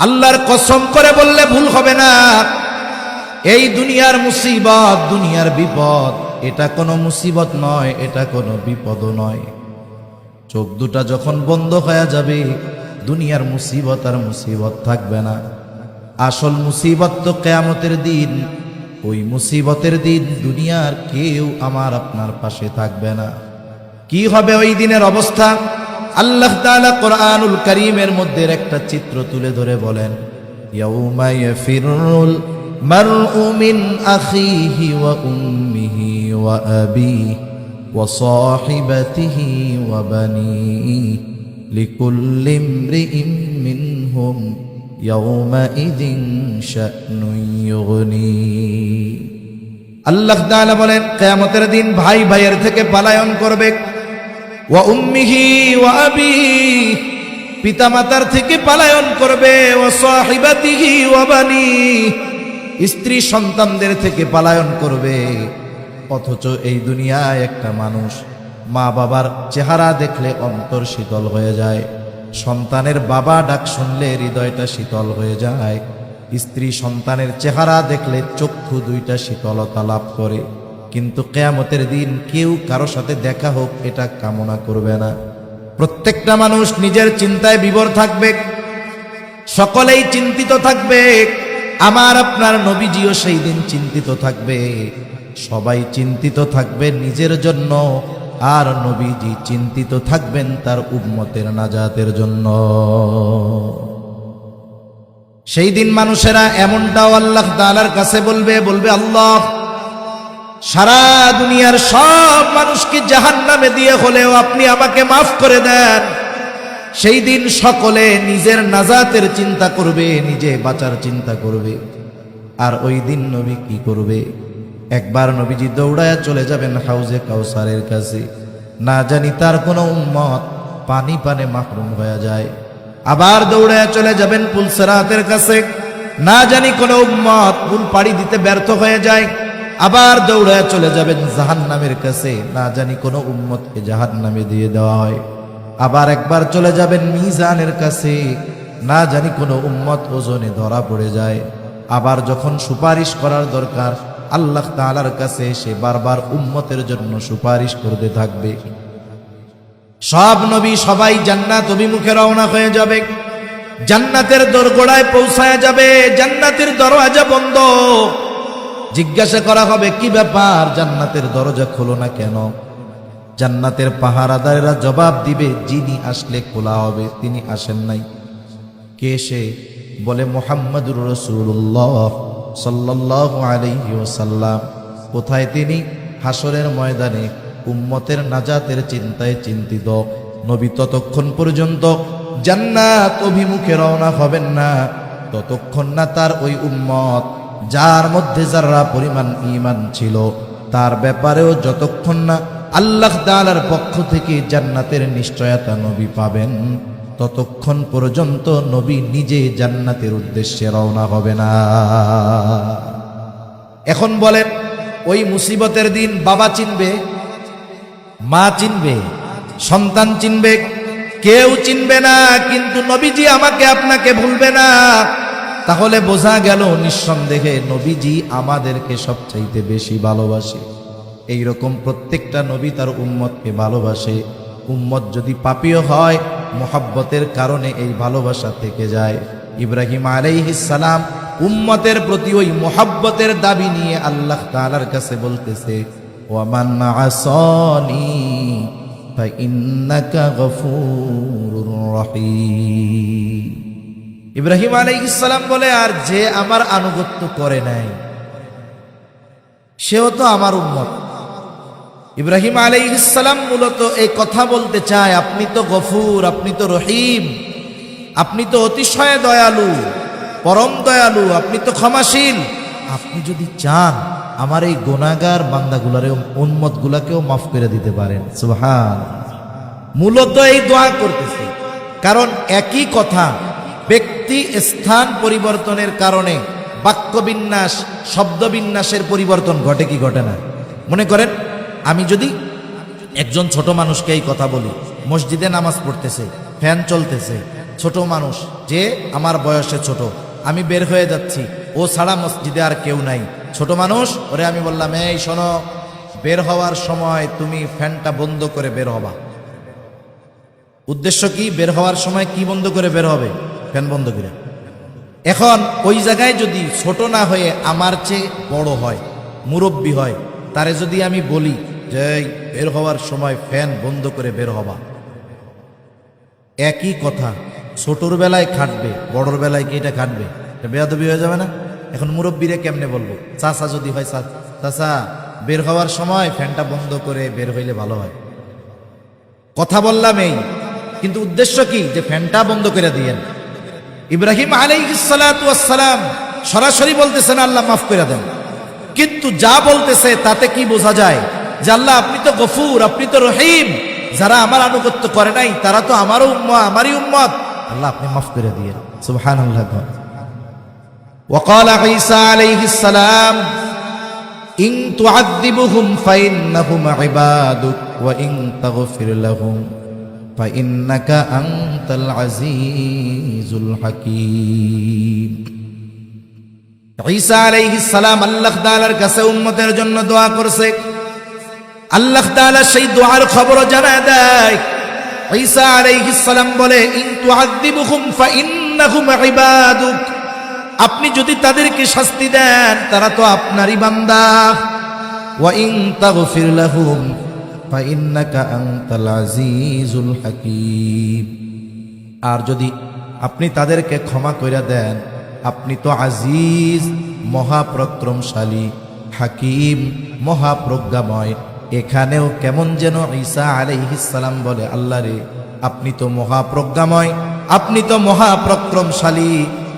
আল্লাহর কসম করে বললে ভুল হবে না, এই দুনিয়ার মুসিবত, দুনিয়ার বিপদ, এটা কোনো মুসিবত নয়, এটা কোনো বিপদও নয়। চোখ দুটা যখন বন্ধ হয়ে যাবে, দুনিয়ার মুসিবত আর মুসিবত থাকবে না। আসল মুসিবত তো কিয়ামতের দিন। ওই মুসিবতের দিন দুনিয়ার কেউ আমার আপনার পাশে থাকবে না। কি হবে ওই দিনের অবস্থা? আল্লাহ তাআলা কোরআনুল কারীমের মধ্যে একটা চিত্র তুলে ধরে বলেন, ইয়াউমা ইয়াফিরুল মারউ মিন আখিহি ওয়া উম্মিহি ওয়া আবিহি ওয়া সাহিবাতিহি ওয়া বানিহি লিকুল্লি ইমরিইন মিনহুম ইয়াউমাইযিন শা'নুন ইউগনি। আল্লাহ তাআলা বলেন, কিয়ামতের দিন ভাই ভাইয়ের থেকে পলায়ন করবে। ওয়া উম্মিহি ওয়া আবিহি, পিতামাতার থেকে পলায়ন করবে। ওয়া সাহিবাতিহি ওয়া বানিহি, স্ত্রী সন্তানদের থেকে পলায়ন করবে। অথচ এই দুনিয়ায় একটা মানুষ মা বাবার চেহারা দেখলে অন্তর শীতল হয়ে যায়, সন্তানের বাবা ডাক শুনলে হৃদয়টা শীতল হয়ে যায়, স্ত্রী সন্তানের চেহারা দেখলে চক্ষু দুইটা শীতলতা লাভ করে। কিন্তু কিয়ামতের দিন কেউ কারো সাথে দেখা হোক এটা কামনা করবে না। প্রত্যেকটা মানুষ নিজের চিন্তায় বিভোর থাকবে, সকলেই চিন্তিত থাকবে। আমার আপনার নবীজিও সেই দিন চিন্তিত থাকবে। সবাই চিন্তিত থাকবে নিজের জন্য, আর নবীজি চিন্তিত থাকবেন তার উম্মতের নাজাতের জন্য। সেই দিন মানুষেরা এমনটাও আল্লাহ তাআলার কাছে বলবে, আল্লাহ, সারা দুনিয়ার সব মানুষকে জাহান্নামে দিয়ে হলেও আপনি আমাকে মাফ করে দেন। সেই দিন সকলে নিজের নাজাতের চিন্তা করবে, নিজে বাঁচার চিন্তা করবে। আর ওই দিন নবী কি করবে? একবার নবীজি দৌড়ায় চলে যাবেন হাউজে কাউসারের কাছে, না জানি তার কোনো উম্মত পানি পানে মাহরুম হয়ে যায়। আবার দৌড়ায় চলে যাবেন পুলসিরাতের কাছে, না জানি কোনো উম্মত পুল পাড়ি দিতে ব্যর্থ হয়ে যায়। আবার দৌড়ায় চলে যাবেন জাহান্নামের কাছে, না জানি কোনো উম্মতকে জাহান্নামে দিয়ে দেওয়া হয়। আবার একবার চলে যাবেন মিজানের কাছে, না জানি কোনো উম্মত ওজনে ধরা পড়ে যায়। আবার যখন সুপারিশ করার দরকার, আল্লাহ তাআলার কাছে সে বারবার উম্মতের জন্য সুপারিশ করতে থাকবে। সব নবী সবাই জান্নাত অভিমুখে রওনা হয়ে যাবে, জান্নাতের দোরগোড়ায় পৌঁছায় যাবে, জান্নাতের দরওয়াজা বন্ধ। জিজ্ঞাসা করা হবে, কি ব্যাপার, জান্নাতের দরজা খোলো না কেন? জান্নাতের পাহারাদারেরা জবাব দিবে, যিনি আসলে খোলা হবে, তিনি আসেন নাই। কে সে? বলে মুহাম্মাদুর রাসূলুল্লাহ সাল্লাল্লাহু আলাইহি ওয়াসাল্লাম। কোথায় তিনি? হাসরের ময়দানে উম্মতের নাজাতের চিন্তায় চিন্তিত। নবী ততক্ষণ পর্যন্ত জান্নাত অভিমুখে রওনা হবেন না, ততক্ষণ না তার ওই উম্মত যার মধ্যে যারা পরিমাণ ঈমান ছিল তার ব্যাপারেও যতক্ষণ না আল্লাহ তাআলার পক্ষ থেকে জান্নাতের নিশ্চয়তা নবী পাবেন, ততক্ষণ পর্যন্ত নবী নিজে জান্নাতের উদ্দেশ্যে রওনা হবে না। এখন বলেন, ওই মুসিবতের দিন বাবা চিনবে, মা চিনবে, সন্তান চিনবে, কেউ চিনবে না, কিন্তু নবীজি আমাকে আপনাকে ভুলবে না। তাহলে বোঝা গেল নিঃসন্দেহে নবীজি আমাদেরকে সবচাইতে বেশি ভালোবাসে। এইরকম প্রত্যেকটা নবী তার উম্মতকে ভালোবাসে। উম্মত যদি পাপীও হয়, মুহাব্বতের কারণে এই ভালোবাসা থেকে যায়। ইব্রাহিম আলাইহিস সালাম উম্মতের প্রতি ওই মুহাব্বতের দাবি নিয়ে আল্লাহ তাআলার কাছে বলতেছে, ওয়ামান আসানি ফাইন্নাকা গফুরুর রহিম। ইব্রাহিম আলাইহিস সালাম বলে, আর যে আমার আনুগত্য করে নাই সেও তো আমার উম্মত। ইব্রাহিম আলাইহিস সালাম মূলত এই কথা বলতে চায়, আপনি তো গফুর, আপনি তো রহিম, আপনি তো অতিশয় দয়ালু, পরম দয়ালু, আপনি তো ক্ষমাশীল। আপনি যদি চান আমার এই গুনাহগার বান্দাগুলারেও, উম্মতগুলাকেও মাফ করে দিতে পারেন। সুবহান। মূলত এই দোয়া করতেছে, কারণ একই কথা ব্যক্তি স্থান পরিবর্তনের কারণে বাক্যবিন্যাস, শব্দবিন্যাসের পরিবর্তন ঘটে কি ঘটে না? মনে করেন আমি যদি একজন ছোট মানুষকে এই কথা বলি, মসজিদে নামাজ পড়তেছে, ফ্যান চলতেছে, ছোট মানুষ, যে আমার বয়সে ছোট, আমি বের হয়ে যাচ্ছি, ও ছাড়া মসজিদে আর কেউ নাই, ছোট মানুষ। ওরে আমি বললাম, এই শোনো, বের হওয়ার সময় তুমি ফ্যানটা বন্ধ করে বের হবা। উদ্দেশ্য কি? বের হওয়ার সময় কি বন্ধ করে বের হবে? ফ্যান বন্ধ করে। এখন ওই জায়গায় যদি ছোট না হয়ে আমার চেয়ে বড় হয়, মুরব্বী হয়, তারে যদি আমি বলি যে বের হওয়ার সময় ফ্যান বন্ধ করে বের হবা, একই কথা, ছোটর বেলায় খাটবে, বড়র বেলায় কি এটা খাটবে? এটা বেয়াদবি হয়ে যাবে না? এখন মুরব্বীরে কেমনে বলবো? চাচা যদি হয়, চাচা বের হওয়ার সময় ফ্যানটা বন্ধ করে বের হইলে ভালো হয়। কথা বললাম এই, কিন্তু উদ্দেশ্য কি? যে ফ্যানটা বন্ধ করে দিয়েন। ইব্রাহিম আলাইহিস সালাতু ওয়াস সালাম সরাসরি বলতেছেন আল্লাহ মাফ করে দেন, কিন্তু যা বলতেছে তাতে কি বোঝা যায়? যে আল্লাহ আপনি তো গফুর, আপনি তো রহিম, যারা আমার আনুগত্য করে নাই তারা তো আমারও উম্মত, আমারই উম্মত, আল্লাহ আপনি মাফ করে দিয়েন। সুবহানাল্লাহ। وقال عيسى عليه السلام إن تعذبهم فإنهم عبادك وإن تغفر لهم فإنك أنت العزيز الحكيم। ঈসা আলাইহিস সালাম আল্লাহ তাআলার কাছে উম্মতের জন্য দোয়া করছে। আল্লাহ তাআলা সেই দোয়ার খবর জানায় দেয়। ঈসা আলাইহিস সালাম বলে, ইন তুআযিবুহুম ফাইন্নাহুম ইবাদুক, আপনি যদি তাদেরকে শাস্তি দেন তারা তো আপনারই বান্দা। ওয়া ইন তাগফির লাহুম ফাইন্নাকা আনতাল আজিজুল হাকীম, আর যদি আপনি তাদেরকে ক্ষমা কইরা দেন, আপনি তো আজিজ, মহাপরাক্রমশালী, হাকিম, মহাপ্রজ্ঞাময়। এখানেও কেমন যেন ঈসা আলাইহিস সালাম বলে, আল্লাহ রে, আপনি তো মহাপ্রজ্ঞাময়, আপনি তো মহাপরাক্রমশালী,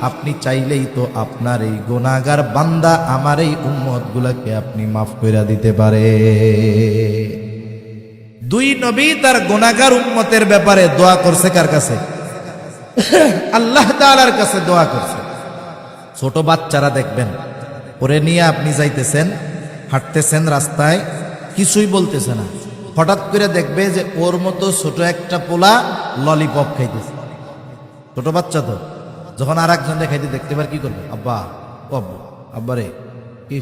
আপনি চাইলেই তো আপনার এই গুনাহগার বান্দা আমার এই উম্মত গুলাকে আপনি মাফ কইরা দিতে পারে। দুই নবী তার গুনাহগার উম্মতের ব্যাপারে দোয়া করছে কার কাছে? আল্লাহ তাআলার কাছে দোয়া করছে। ছোট বাচ্চারা দেখবেন, ওরে নিয়ে আপনি যাইতেছেন, হাঁটতেছেন রাস্তায়, কিছুই বলতেছে না, হঠাৎ করে দেখবে যে ওর মতো ছোট একটা পোলা ললিপপ খাইতেছে। ছোট বাচ্চা তো, যখন আর একজনকে খাইতে দেখতে পারে কি করবে? আব্বা, ও আব্বু, আব্বা রে, কি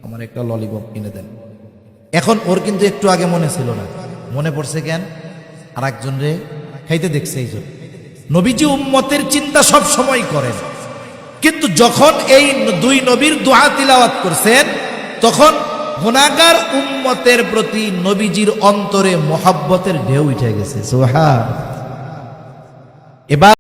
আমার একটা ললিপপ কিনে দেন। এখন ওর কিন্তু একটু আগে মনে ছিল না, মনে পড়ছে কেন? আর একজন রে খাইতে দেখছে এই জন্য। নবীজি উম্মতের চিন্তা সব সময় করেন, কিন্তু যখন এই দুই নবীর দোয়া তিলাওয়াত করছেন, তখন গুনাহগার উম্মতের প্রতি নবীজির অন্তরে মহব্বতের ঢেউ উঠে গেছে। সুবহান। এবার